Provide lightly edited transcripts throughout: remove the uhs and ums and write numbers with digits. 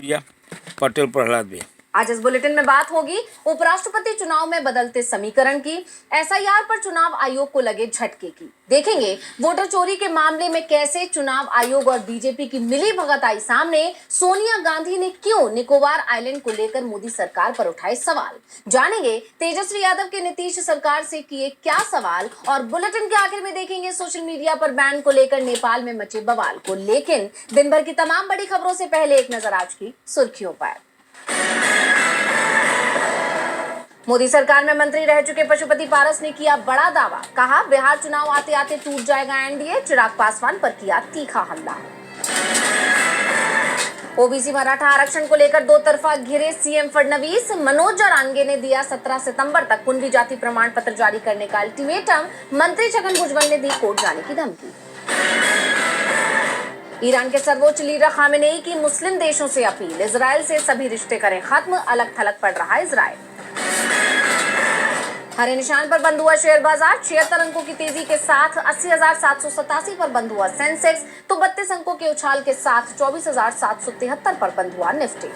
प्रिया पटेल प्रहलाद भी। आज इस बुलेटिन में बात होगी उपराष्ट्रपति चुनाव में बदलते समीकरण की, एसआईआर पर चुनाव आयोग को लगे झटके की। देखेंगे वोटर चोरी के मामले में कैसे चुनाव आयोग और बीजेपी की मिली भगत आई सामने। सोनिया गांधी ने क्यों निकोबार आइलैंड को लेकर मोदी सरकार पर उठाए सवाल। जानेंगे तेजस्वी यादव के नीतीश सरकार से किए क्या सवाल। और बुलेटिन के आखिर में देखेंगे सोशल मीडिया पर बैन को लेकर नेपाल में मचे बवाल को। लेकिन दिन भर की तमाम बड़ी खबरों से पहले एक नजर आज की सुर्खियों पर। मोदी सरकार में मंत्री रह चुके पशुपति पारस ने किया बड़ा दावा। कहा बिहार चुनाव आते आते टूट जाएगा एनडीए। चिराग पासवान पर किया तीखा हमला। ओबीसी मराठा आरक्षण को लेकर दो तरफा घिरे सीएम फडणवीस। मनोज जरांगे ने दिया 17 सितंबर तक कुंडली जाति प्रमाण पत्र जारी करने का अल्टीमेटम। मंत्री छगन भुजबल ने दी कोर्ट जाने की धमकी। ईरान के सर्वोच्च लीडर खामेनेई की मुस्लिम देशों से अपील। इजराइल से सभी रिश्ते करें खत्म। अलग थलग पड़ रहा इजराइल। हरे निशान पर बंद हुआ शेयर बाजार। 76 अंकों की तेजी के साथ 80,787 पर बंद हुआ सेंसेक्स, तो 32 अंकों के उछाल के साथ 24,773 पर बंद हुआ निफ्टी।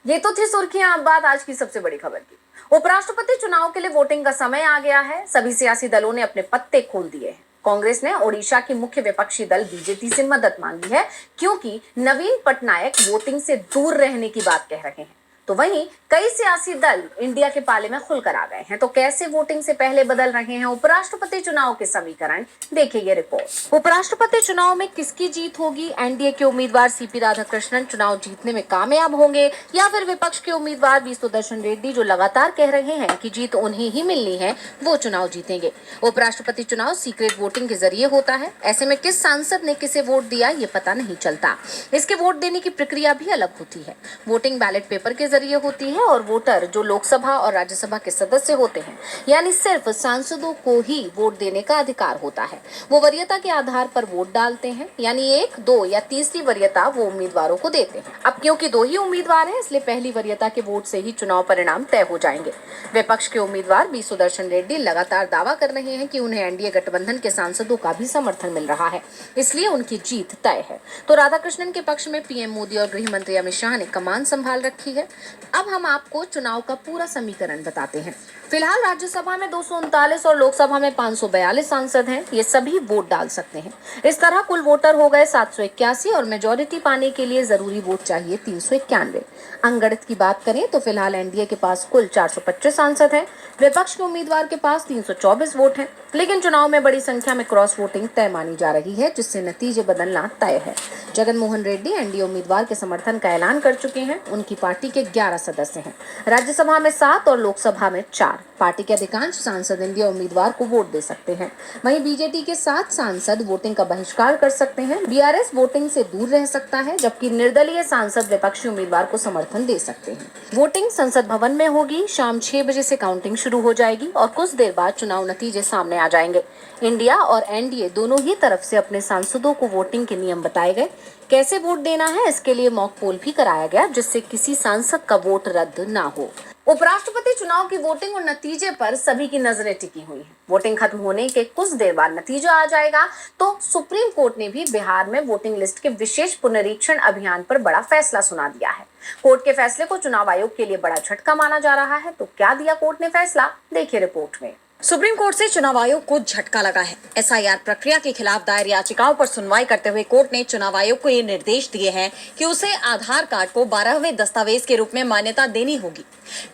ये तो थी सुर्खियां। अब बात आज की सबसे बड़ी खबर की। उपराष्ट्रपति चुनाव के लिए वोटिंग का समय आ गया है। सभी सियासी दलों ने अपने पत्ते खोल दिए हैं। कांग्रेस ने ओडिशा की मुख्य विपक्षी दल बीजेपी से मदद मांगी है, क्योंकि नवीन पटनायक वोटिंग से दूर रहने की बात कह रहे हैं। तो वहीं कई सियासी दल इंडिया के पाले में खुलकर आ गए हैं। तो कैसे वोटिंग से पहले बदल रहे हैं उपराष्ट्रपति चुनाव के समीकरण, देखिए ये रिपोर्ट। उपराष्ट्रपति चुनाव में किसकी जीत होगी? एनडीए के उम्मीदवार सीपी राधाकृष्णन चुनाव जीतने में कामयाब होंगे, या फिर विपक्ष के उम्मीदवार वी सुदर्शन रेड्डी जो लगातार कह रहे हैं कि जीत उन्हें ही मिलनी है, वो चुनाव जीतेंगे? उपराष्ट्रपति चुनाव सीक्रेट वोटिंग के जरिए होता है। ऐसे में किस सांसद ने किसे वोट दिया ये पता नहीं चलता। इसके वोट देने की प्रक्रिया भी अलग होती है। वोटिंग बैलेट पेपर के जरिए होती है और वोटर जो लोकसभा और राज्यसभा के सदस्य होते हैं, यानी सिर्फ सांसदों को ही वोट देने का अधिकार होता है। वो वरीयता के आधार पर वोट डालते हैं, यानी 1, 2 या तीसरी वरीयता वो उम्मीदवारों को देते हैं। अब क्योंकि 2 ही उम्मीदवार हैं, इसलिए पहली वरीयता के वोट से ही चुनाव परिणाम तय हो जाएंगे। विपक्ष के उम्मीदवार वी सुदर्शन रेड्डी लगातार दावा कर रहे हैं कि उन्हें एनडीए गठबंधन के सांसदों का भी समर्थन मिल रहा है, इसलिए उनकी जीत तय है। तो राधाकृष्णन के पक्ष में पीएम मोदी और गृह मंत्री अमित शाह ने कमान संभाल रखी है। अब हम आपको चुनाव का पूरा समीकरण बताते हैं। फिलहाल राज्यसभा में 239 और लोकसभा में 542 सांसद हैं। ये सभी वोट डाल सकते हैं। इस तरह कुल वोटर हो गए 781 और मेजोरिटी पाने के लिए जरूरी वोट चाहिए 391। अंगगणित की बात करें तो फिलहाल एनडीए के पास कुल 425 सांसद हैं। विपक्ष के उम्मीदवार के पास 324 वोट हैं। लेकिन चुनाव में बड़ी संख्या में क्रॉस वोटिंग तय मानी जा रही है, जिससे नतीजे बदलना तय है। जगन मोहन रेड्डी एनडीए उम्मीदवार के समर्थन का ऐलान कर चुके हैं। उनकी पार्टी के 11 सदस्य हैं। राज्यसभा में 7 और लोकसभा में 4। पार्टी के अधिकांश सांसद इंडिया उम्मीदवार को वोट दे सकते हैं। वहीं बीजेपी के 7 सांसद वोटिंग का बहिष्कार कर सकते हैं। बीआरएस वोटिंग से दूर रह सकता है, जबकि निर्दलीय सांसद विपक्षी उम्मीदवार को समर्थन दे सकते हैं। वोटिंग संसद भवन में होगी। शाम 6 बजे से काउंटिंग शुरू हो जाएगी और कुछ देर बाद चुनाव नतीजे सामने आ जाएंगे। इंडिया और एनडीए दोनों ही तरफ से अपने सांसदों को वोटिंग के नियम बताए गए। कैसे वोट देना है इसके लिए मॉक पोल भी कराया गया, जिससे किसी सांसद का वोट रद्द ना हो। उपराष्ट्रपति चुनाव की वोटिंग और नतीजे पर सभी की नजरें टिकी हुई हैं। वोटिंग खत्म होने के कुछ देर बाद नतीजा आ जाएगा। तो सुप्रीम कोर्ट ने भी बिहार में वोटिंग लिस्ट के विशेष पुनरीक्षण अभियान पर बड़ा फैसला सुना दिया है। कोर्ट के फैसले को चुनाव आयोग के लिए बड़ा झटका माना जा रहा है। तो क्या दिया कोर्ट ने फैसला, देखिए रिपोर्ट में। सुप्रीम कोर्ट से चुनाव आयोग को झटका लगा है। एसआईआर प्रक्रिया के खिलाफ दायर याचिकाओं पर सुनवाई करते हुए कोर्ट ने चुनाव आयोग को ये निर्देश दिए हैं कि उसे आधार कार्ड को 12वें दस्तावेज के रूप में मान्यता देनी होगी।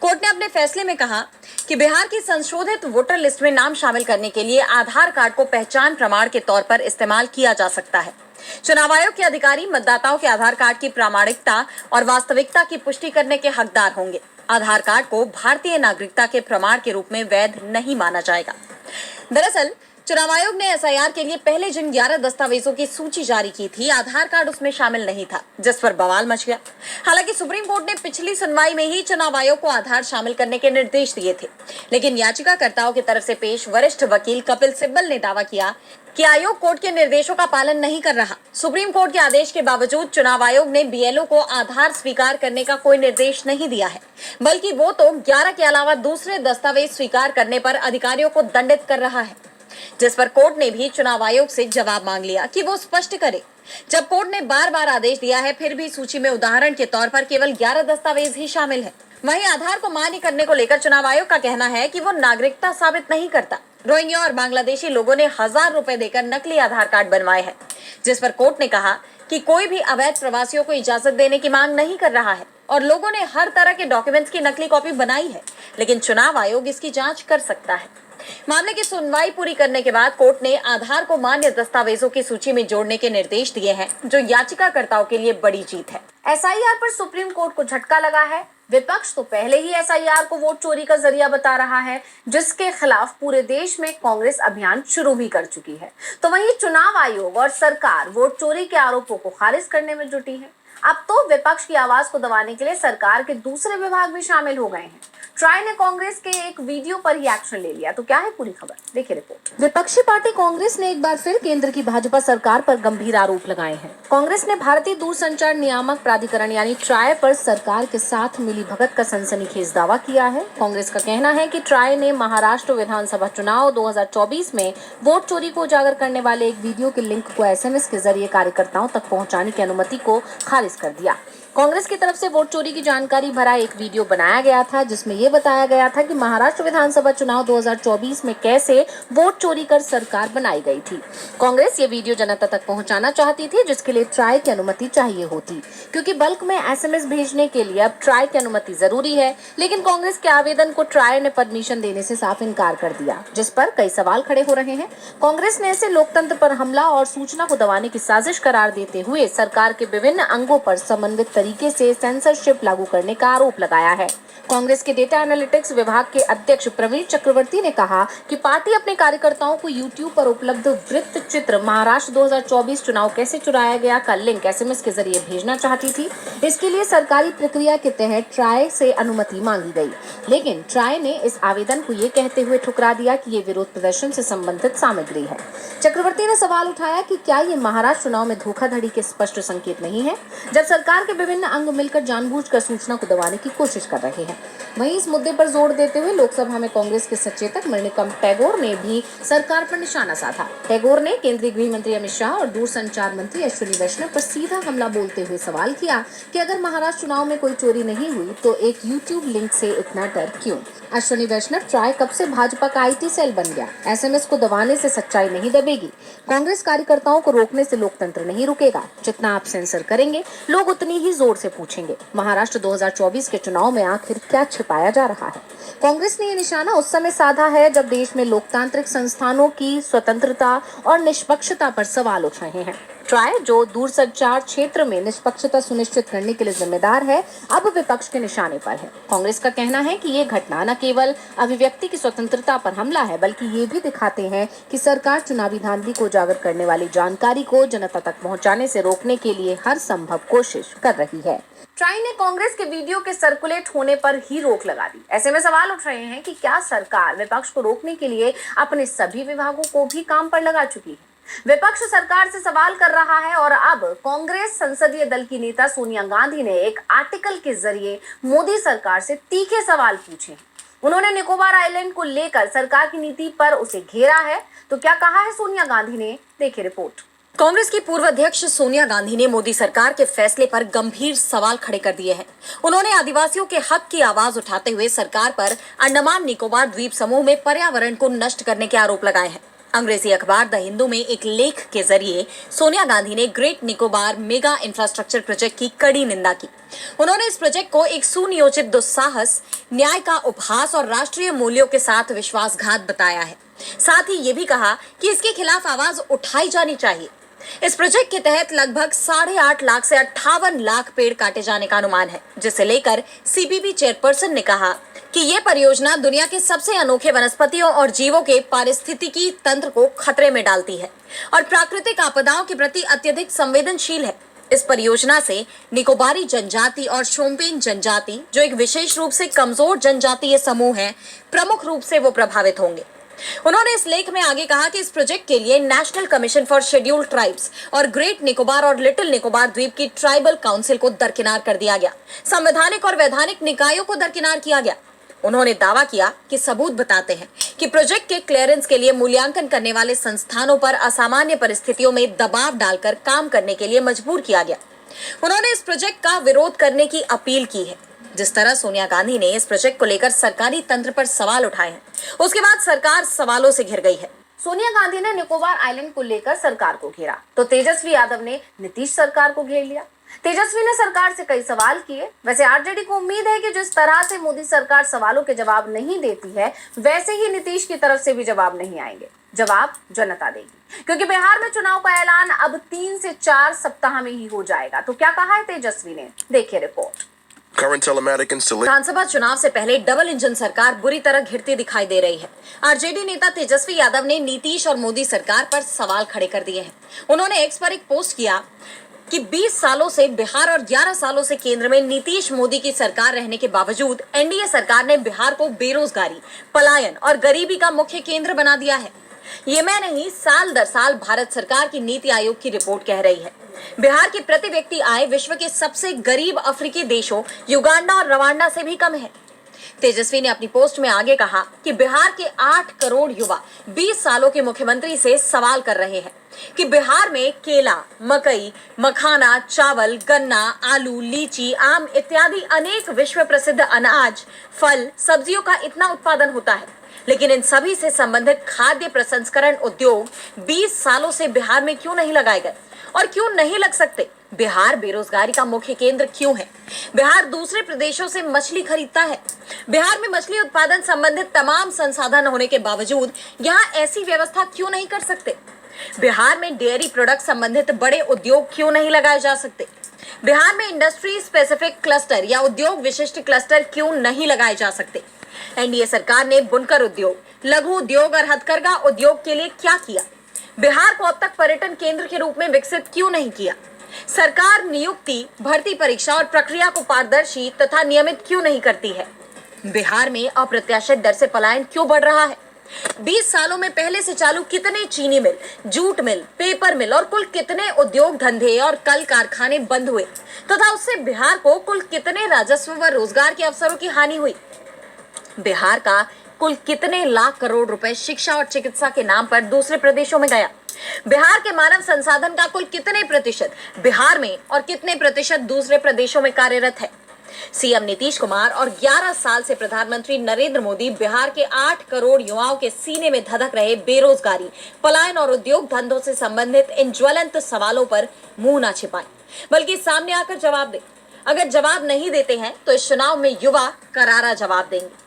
कोर्ट ने अपने फैसले में कहा कि बिहार की संशोधित वोटर लिस्ट में नाम शामिल करने के लिए आधार कार्ड को पहचान प्रमाण के तौर पर इस्तेमाल किया जा सकता है। चुनाव आयोग के अधिकारी मतदाताओं के आधार कार्ड की प्रामाणिकता और वास्तविकता की पुष्टि करने के हकदार होंगे। आधार कार्ड को भारतीय नागरिकता के प्रमाण के रूप में वैध नहीं माना जाएगा। दरअसल चुनाव आयोग ने एसआईआर के लिए पहले जिन 11 दस्तावेजों की सूची जारी की थी, आधार कार्ड उसमें शामिल नहीं था, जिस पर बवाल मच गया। हालांकि सुप्रीम कोर्ट ने पिछली सुनवाई में ही चुनाव आयोग को आधार शामिल करने के निर्देश दिए थे, लेकिन याचिकाकर्ताओं की तरफ से पेश वरिष्ठ वकील कपिल सिब्बल ने दावा किया कि आयोग कोर्ट के निर्देशों का पालन नहीं कर रहा। सुप्रीम कोर्ट के आदेश के बावजूद चुनाव आयोग ने बीएलओ को आधार स्वीकार करने का कोई निर्देश नहीं दिया है, बल्कि वो तो 11 के अलावा दूसरे दस्तावेज स्वीकार करने पर अधिकारियों को दंडित कर रहा है, जिस पर कोर्ट ने भी चुनाव आयोग से जवाब मांग लिया कि वो स्पष्ट करे जब कोर्ट ने बार बार आदेश दिया है, फिर भी सूची में उदाहरण के तौर पर केवल 11 दस्तावेज ही शामिल है। वहीं आधार को मान्य करने को लेकर चुनाव आयोग का कहना है कि वो नागरिकता साबित नहीं करता। रोहिंग्या और बांग्लादेशी लोगों ने 1000 रुपए देकर नकली आधार कार्ड बनवाए हैं, जिस पर कोर्ट ने कहा कि कोई भी अवैध प्रवासियों को इजाजत देने की मांग नहीं कर रहा है और लोगों ने हर तरह के डॉक्यूमेंट्स की नकली कॉपी बनाई है, लेकिन चुनाव आयोग इसकी जांच कर सकता है। मामले की सुनवाई पूरी करने के बाद कोर्ट ने आधार को मान्य दस्तावेजों की सूची में जोड़ने के निर्देश दिए हैं, जो याचिकाकर्ताओं के लिए बड़ी जीत है। एसआईआर पर सुप्रीम कोर्ट को झटका लगा है। विपक्ष तो पहले ही एसआईआर को वोट चोरी का जरिया बता रहा है, जिसके खिलाफ पूरे देश में कांग्रेस अभियान शुरू भी कर चुकी है। तो वहीं चुनाव आयोग और सरकार वोट चोरी के आरोपों को खारिज करने में जुटी है। अब तो विपक्ष की आवाज को दबाने के लिए सरकार के दूसरे विभाग भी शामिल हो गए हैं। ट्राई ने कांग्रेस के एक वीडियो पर ही एक्शन ले लिया। तो क्या है पूरी खबर, देखिए रिपोर्ट। विपक्षी पार्टी कांग्रेस ने एक बार फिर केंद्र की भाजपा सरकार पर गंभीर आरोप लगाए हैं। कांग्रेस ने भारतीय दूरसंचार नियामक प्राधिकरण यानी ट्राई पर सरकार के साथ मिलीभगत का सनसनीखेज दावा किया है। कांग्रेस का कहना है कि ट्राई ने महाराष्ट्र विधानसभा चुनाव 2024 में वोट चोरी को उजागर करने वाले एक वीडियो के लिंक को SMS के जरिए कार्यकर्ताओं तक पहुंचाने की अनुमति को खारिज कर दिया। कांग्रेस की तरफ से वोट चोरी की जानकारी भरा एक वीडियो बनाया गया था, जिसमें यह बताया गया था कि महाराष्ट्र विधानसभा चुनाव 2024 में कैसे वोट चोरी कर सरकार बनाई गई थी। कांग्रेस ये वीडियो जनता तक पहुंचाना चाहती थी, जिसके लिए ट्राई की अनुमति चाहिए होती, क्योंकि बल्क में SMS भेजने के लिए अब ट्राई की अनुमति जरूरी है। लेकिन कांग्रेस के आवेदन को ट्राई ने परमिशन देने से साफ इनकार कर दिया, जिस पर कई सवाल खड़े हो रहे हैं। कांग्रेस ने इसे लोकतंत्र पर हमला और सूचना को दबाने की साजिश करार देते हुए सरकार के विभिन्न अंगों पर समन्वित तरीके से सेंसरशिप लागू करने का आरोप लगाया है। कांग्रेस के डेटा एनालिटिक्स विभाग के अध्यक्ष प्रवीण चक्रवर्ती ने कहा कि पार्टी अपने कार्यकर्ताओं को YouTube पर उपलब्ध वृत्त चित्र महाराष्ट्र 2024 चुनाव कैसे चुराया गया का लिंक SMS के जरिए भेजना चाहती थी। इसके लिए सरकारी प्रक्रिया के तहत ट्राई से अनुमति मांगी गई, लेकिन ट्राई ने इस आवेदन को ये कहते हुए ठुकरा दिया कि ये विरोध प्रदर्शन से संबंधित सामग्री है। चक्रवर्ती ने सवाल उठाया कि क्या ये महाराष्ट्र चुनाव में धोखाधड़ी के स्पष्ट संकेत नहीं है, जब सरकार के विभिन्न अंग मिलकर जानबूझकर सूचना को दबाने की कोशिश कर रहे हैं। वहीं इस मुद्दे पर जोर देते हुए लोकसभा में कांग्रेस के सचेतक मणिकम टैगोर ने भी सरकार पर निशाना साधा। टैगोर ने केंद्रीय गृह मंत्री अमित शाह और दूरसंचार मंत्री अश्विनी वैष्णव पर सीधा हमला बोलते हुए सवाल किया कि अगर महाराष्ट्र चुनाव में कोई चोरी नहीं हुई तो एक YouTube लिंक से इतना डर क्यों? अश्विनी वैष्णव, ट्राई कब से भाजपा का IT सेल बन गया? SMS को दबाने से सच्चाई नहीं दबेगी। कांग्रेस कार्यकर्ताओं को रोकने से लोकतंत्र नहीं रुकेगा। जितना आप सेंसर करेंगे, लोग उतनी ही जोर से पूछेंगे, महाराष्ट्र 2024 के चुनाव में आखिर क्या छिपाया जा रहा है? कांग्रेस ने ये निशाना उस समय साधा है जब देश में लोकतांत्रिक संस्थानों की स्वतंत्रता और निष्पक्षता पर सवाल उठ रहे हैं। ट्राई, जो दूरसंचार क्षेत्र में निष्पक्षता सुनिश्चित करने के लिए जिम्मेदार है, अब विपक्ष के निशाने पर है। कांग्रेस का कहना है कि ये घटना न केवल अभिव्यक्ति की स्वतंत्रता पर हमला है, बल्कि ये भी दिखाते हैं कि सरकार चुनावी धांधली को उजागर करने वाली जानकारी को जनता तक पहुंचाने से रोकने के लिए हर संभव कोशिश कर रही है। ट्राई ने कांग्रेस के वीडियो के सर्कुलेट होने पर ही रोक लगा दी। ऐसे में सवाल उठ रहे हैं कि क्या सरकार विपक्ष को रोकने के लिए अपने सभी विभागों को भी काम पर लगा चुकी है? विपक्ष सरकार से सवाल कर रहा है और अब कांग्रेस संसदीय दल की नेता सोनिया गांधी ने एक आर्टिकल के जरिए मोदी सरकार से तीखे सवाल पूछे हैं। उन्होंने निकोबार आइलैंड को लेकर सरकार की नीति पर उसे घेरा है। तो क्या कहा है सोनिया गांधी ने, देखिए रिपोर्ट। कांग्रेस की पूर्व अध्यक्ष सोनिया गांधी ने मोदी सरकार के फैसले पर गंभीर सवाल खड़े कर दिए हैं। उन्होंने आदिवासियों के हक की आवाज उठाते हुए सरकार पर अंडमान निकोबार द्वीप समूह में पर्यावरण को नष्ट करने के आरोप लगाए हैं। अंग्रेजी अखबार द हिंदू में एक लेख के जरिए सोनिया गांधी ने great Nicobar mega infrastructure project की कड़ी निंदा की। उन्होंने इस प्रोजेक्ट को एक सुनियोजित दुस्साहस, न्याय का उपहास और राष्ट्रीय मूल्यों के साथ विश्वासघात बताया है। साथ ही ये भी कहा कि इसके खिलाफ आवाज उठाई जानी चाहिए। इस प्रोजेक्ट के तहत लगभग 8.5 लाख से 58 लाख पेड़ काटे जाने का अनुमान है, जिसे लेकर CPB चेयरपर्सन ने कहा कि ये परियोजना दुनिया के सबसे अनोखे वनस्पतियों और जीवों के पारिस्थितिकी तंत्र को खतरे में डालती है और प्राकृतिक आपदाओं के प्रति अत्यधिक संवेदनशील है। इस परियोजना से निकोबारी जनजाति और शोम्पेन जनजाति, जो एक विशेष रूप से कमजोर जनजातीय समूह है, प्रमुख रूप से वो प्रभावित होंगे। उन्होंने इस लेख में आगे कहा कि इस प्रोजेक्ट के लिए national commission for scheduled tribes और ग्रेट निकोबार और लिटिल निकोबार द्वीप की ट्राइबल काउंसिल को दरकिनार कर दिया गया। संवैधानिक और वैधानिक निकायों को दरकिनार किया गया। उन्होंने दावा किया कि सबूत बताते हैं कि प्रोजेक्ट के क्लियरेंस के लिए मूल्यांकन करने वाले संस्थानों पर असामान्य परिस्थितियों में दबाव डालकर काम करने के लिए मजबूर किया गया। उन्होंने इस प्रोजेक्ट का विरोध करने की अपील की है। जिस तरह सोनिया गांधी ने इस प्रोजेक्ट को लेकर सरकारी तंत्र पर सवाल उठाए हैं, उसके बाद सरकार सवालों से घिर गई है। सोनिया गांधी ने निकोबार आइलैंड को लेकर सरकार को घेरा तो तेजस्वी यादव ने नीतीश सरकार को घेर लिया। तेजस्वी ने सरकार से कई सवाल किए। वैसे आरजेडी को उम्मीद है कि जिस तरह से मोदी सरकार सवालों के जवाब नहीं देती है, वैसे ही नीतीश की तरफ से भी जवाब नहीं आएंगे। जवाब जनता देगी, क्योंकि बिहार में चुनाव का ऐलान अब 3 से 4 सप्ताह में ही हो जाएगा। तो क्या कहा है तेजस्वी ने, देखिए रिपोर्ट। विधानसभा चुनाव से पहले डबल इंजन सरकार बुरी तरह घिरती दिखाई दे रही है। आरजेडी नेता तेजस्वी यादव ने नीतीश और मोदी सरकार पर सवाल खड़े कर दिए हैं। उन्होंने एक्स पर एक पोस्ट किया कि 20 सालों से बिहार और 11 सालों से केंद्र में नीतीश मोदी की सरकार रहने के बावजूद एनडीए सरकार ने बिहार को बेरोजगारी, पलायन और गरीबी का मुख्य केंद्र बना दिया है। ये मैं नहीं, साल दर साल भारत सरकार की नीति आयोग की रिपोर्ट कह रही है। बिहार की प्रति व्यक्ति आय विश्व के सबसे गरीब अफ्रीकी देशों युगांडा और रवांडा से भी कम है। तेजस्वी ने अपनी पोस्ट में आगे कहा कि बिहार के 8 करोड़ युवा 20 सालों के मुख्यमंत्री से सवाल कर रहे हैं कि बिहार में केला, मकई, मखाना, चावल, गन्ना, आलू, लीची, आम इत्यादि अनेक विश्व प्रसिद्ध अनाज, फल, सब्जियों का इतना उत्पादन होता है, लेकिन इन सभी से संबंधित खाद्य प्रसंस्करण उद्योग 20 सालों से बिहार में क्यों नहीं लगाए गए और क्यों नहीं लग सकते? बिहार बेरोजगारी का मुख्य केंद्र क्यों है? बिहार दूसरे प्रदेशों से मछली खरीदता है। बिहार में मछली उत्पादन संबंधित तमाम संसाधन होने के बावजूद यहाँ ऐसी व्यवस्था क्यों नहीं कर सकते? बिहार में डेयरी प्रोडक्ट संबंधित बड़े उद्योग क्यों नहीं लगाए जा सकते? बिहार में इंडस्ट्री स्पेसिफिक क्लस्टर या उद्योग विशिष्ट क्लस्टर क्यों नहीं लगाए जा सकते? एनडीए सरकार ने बुनकर उद्योग, लघु उद्योग और हथकरघा उद्योग के लिए क्या किया? बिहार को अब तक पर्यटन केंद्र के रूप में विकसित क्यों नहीं किया? सरकार नियुक्ति, भर्ती परीक्षा और प्रक्रिया को पारदर्शी तथा नियमित क्यों नहीं करती है? बिहार में अप्रत्याशित दर से पलायन क्यों बढ़ रहा है? 20 सालों में पहले से चालू कितने चीनी मिल, जूट मिल, पेपर मिल और कुल कितने उद्योग धंधे और कल कारखाने बंद हुए तथा उससे बिहार को कुल कितने राजस्व व रोजगार के अवसरों की हानि हुई? बिहार का कुल कितने लाख करोड़ रुपए शिक्षा और चिकित्सा के नाम पर दूसरे प्रदेशों में गया? बिहार के मानव संसाधन का कुल कितने प्रतिशत बिहार में और कितने प्रतिशत दूसरे प्रदेशों में कार्यरत है? सीएम नीतीश कुमार और 11 साल से प्रधानमंत्री नरेंद्र मोदी बिहार के 8 करोड़ युवाओं के सीने में धधक रहे बेरोजगारी, पलायन और उद्योग धंधों से संबंधित इन ज्वलंत सवालों पर मुंह ना छिपाएं, बल्कि सामने आकर जवाब दें। अगर जवाब नहीं देते हैं तो इस चुनाव में युवा करारा जवाब देंगे।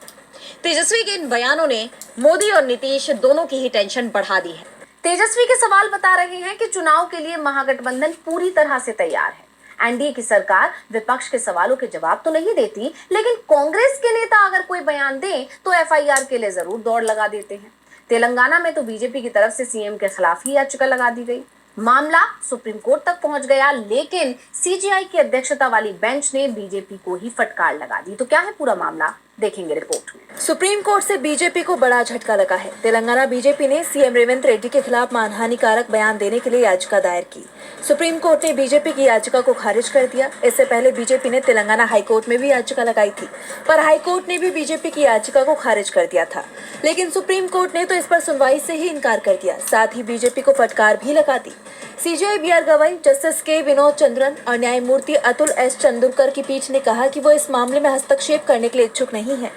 तेजस्वी के इन बयानों ने मोदी और नीतीश दोनों की ही टेंशन बढ़ा दी है। तेजस्वी के सवाल बता रहे हैं कि चुनाव के लिए महागठबंधन पूरी तरह से तैयार है। एनडीए की सरकार विपक्ष के सवालों के जवाब तो नहीं देती, लेकिन कांग्रेस के नेता अगर कोई बयान दें तो एफआईआर के लिए जरूर दौड़ लगा देते हैं। तेलंगाना में तो बीजेपी की तरफ से सीएम के खिलाफ ही याचिका लगा दी गई। मामला सुप्रीम कोर्ट तक पहुंच गया, लेकिन सीजेआई की अध्यक्षता वाली बेंच ने बीजेपी को ही फटकार लगा दी। तो क्या है पूरा मामला, देखेंगे रिपोर्ट में। सुप्रीम कोर्ट से बीजेपी को बड़ा झटका लगा है। तेलंगाना बीजेपी ने सीएम रेवंत रेड्डी के खिलाफ मानहानिकारक बयान देने के लिए याचिका दायर की। सुप्रीम कोर्ट ने बीजेपी की याचिका को खारिज कर दिया। इससे पहले बीजेपी ने तेलंगाना हाईकोर्ट में भी याचिका लगाई थी, पर हाईकोर्ट ने भी बीजेपी की याचिका को खारिज कर दिया था। लेकिन सुप्रीम कोर्ट ने तो इस पर सुनवाई से ही इनकार कर दिया, साथ ही बीजेपी को फटकार भी लगा दी। सीजेआई बीआर गवाई, जस्टिस के विनोद चंद्रन और न्यायमूर्ति अतुल एस चंदुरकर की पीठ ने कहा कि वो इस मामले में हस्तक्षेप करने के लिए इच्छुक नहीं है।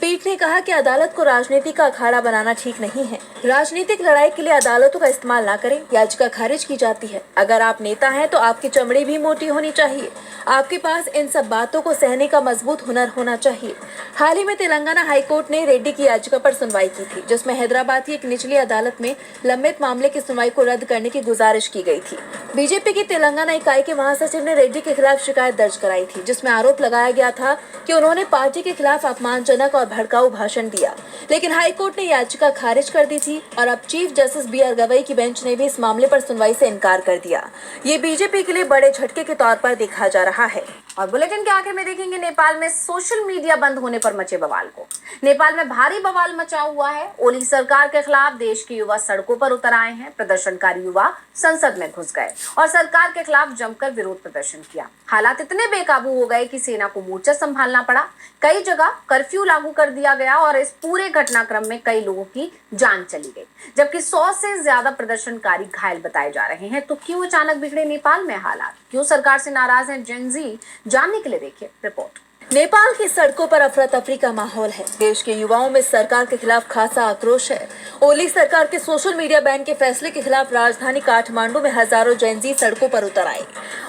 पीठ ने कहा कि अदालत को राजनीति का अखाड़ा बनाना ठीक नहीं है। राजनीतिक लड़ाई के लिए अदालतों का इस्तेमाल ना करें। याचिका खारिज की जाती है। अगर आप नेता हैं तो आपकी चमड़ी भी मोटी होनी चाहिए। आपके पास इन सब बातों को सहने का मजबूत हुनर होना चाहिए। हाल ही में तेलंगाना हाईकोर्ट ने रेड्डी की याचिका पर सुनवाई की थी, जिसमें हैदराबाद की एक निचली अदालत में लंबित मामले की सुनवाई को रद्द करने की गुजारिश की गई थी। बीजेपी की तेलंगाना इकाई के महासचिव ने रेड्डी के खिलाफ शिकायत दर्ज कराई थी, जिसमें आरोप लगाया गया था कि उन्होंने पार्टी के खिलाफ अपमानजनक और भड़काऊ भाषण दिया। लेकिन हाईकोर्ट ने याचिका खारिज कर दी थी और अब चीफ जस्टिस बीआर गवाई की बेंच ने भी इस मामले पर सुनवाई से इनकार कर दिया। ये बीजेपी के लिए बड़े झटके के तौर पर देखा जा रहा है। और बुलेटिन के आखिर में देखेंगे नेपाल में सोशल मीडिया बंद होने पर मचे बवाल को। नेपाल में भारी बवाल मचा हुआ है। ओली सरकार के खिलाफ देश के युवा सड़कों पर उतर आए हैं। प्रदर्शनकारी युवा संसद में घुस गए और सरकार के खिलाफ जमकर विरोध प्रदर्शन किया। हालात इतने बेकाबू हो गए कि सेना को मोर्चा संभालना पड़ा। कई जगह कर्फ्यू लागू कर दिया गया और इस पूरे घटनाक्रम में कई लोगों की जान चली गई, जबकि 100 से ज्यादा प्रदर्शनकारी घायल बताए जा रहे हैं। तो क्यों अचानक बिगड़े नेपाल में हालात, क्यों सरकार से नाराज हैं जेन ज़ी, जानने के लिए देखिए रिपोर्ट। नेपाल की सड़कों पर अफरा तफरी का माहौल है। देश के युवाओं में सरकार के खिलाफ खासा आक्रोश है। ओली सरकार के सोशल मीडिया बैन के फैसले के खिलाफ राजधानी काठमांडू में हजारों जेन ज़ी सड़कों पर उतर आए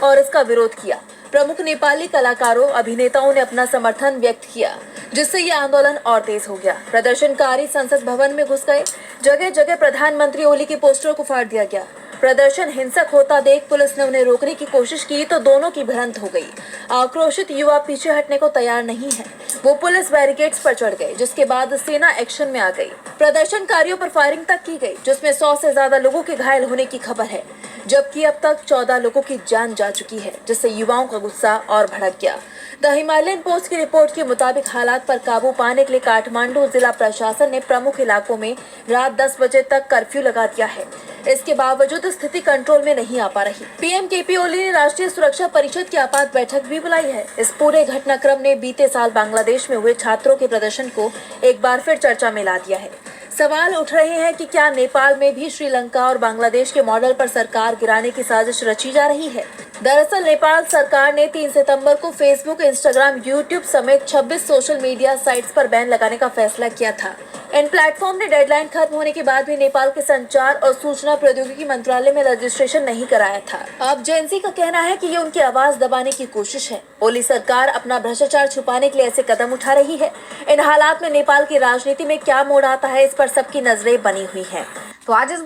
और इसका विरोध किया। प्रमुख नेपाली कलाकारों, अभिनेताओं ने अपना समर्थन व्यक्त किया, जिससे ये आंदोलन और तेज हो गया। प्रदर्शनकारी संसद भवन में घुस गए, जगह जगह प्रधानमंत्री ओली के पोस्टर को फाड़ दिया गया। प्रदर्शन हिंसक होता देख पुलिस ने उन्हें रोकने की कोशिश की तो दोनों की भिड़ंत हो गई। आक्रोशित युवा पीछे हटने को तैयार नहीं है, वो पुलिस बैरिकेड्स पर चढ़ गए, जिसके बाद सेना एक्शन में आ गई। प्रदर्शनकारियों पर फायरिंग तक की गई, जिसमें 100 से ज्यादा लोगों के घायल होने की खबर है, जबकि अब तक 14 लोगों की जान जा चुकी है, जिससे युवाओं का गुस्सा और भड़क गया। द हिमालयन पोस्ट की रिपोर्ट के मुताबिक हालात पर काबू पाने के लिए काठमांडू जिला प्रशासन ने प्रमुख इलाकों में रात 10 बजे तक कर्फ्यू लगा दिया है। इसके बावजूद स्थिति कंट्रोल में नहीं आ पा रही। पीएम केपी ओली ने राष्ट्रीय सुरक्षा परिषद की आपात बैठक भी बुलाई है। इस पूरे घटनाक्रम ने बीते साल बांग्लादेश में हुए छात्रों के प्रदर्शन को एक बार फिर चर्चा में ला दिया है। सवाल उठ रहे हैं कि क्या नेपाल में भी श्रीलंका और बांग्लादेश के मॉडल पर सरकार गिराने की साजिश रची जा रही है। दरअसल नेपाल सरकार ने 3 सितंबर को फेसबुक, इंस्टाग्राम, यूट्यूब समेत 26 सोशल मीडिया साइट्स पर बैन लगाने का फैसला किया था। इन प्लेटफॉर्म ने डेडलाइन खत्म होने के बाद भी नेपाल के संचार और सूचना प्रौद्योगिकी मंत्रालय में रजिस्ट्रेशन नहीं कराया था। अब जेन ज़ी का कहना है कि ये उनकी आवाज दबाने की कोशिश है। ओली सरकार अपना भ्रष्टाचार छुपाने के लिए ऐसे कदम उठा रही है। इन हालात में नेपाल की राजनीति में क्या मोड़ आता है, इस पर सबकी नजरें बनी हुई हैं। तो आज इस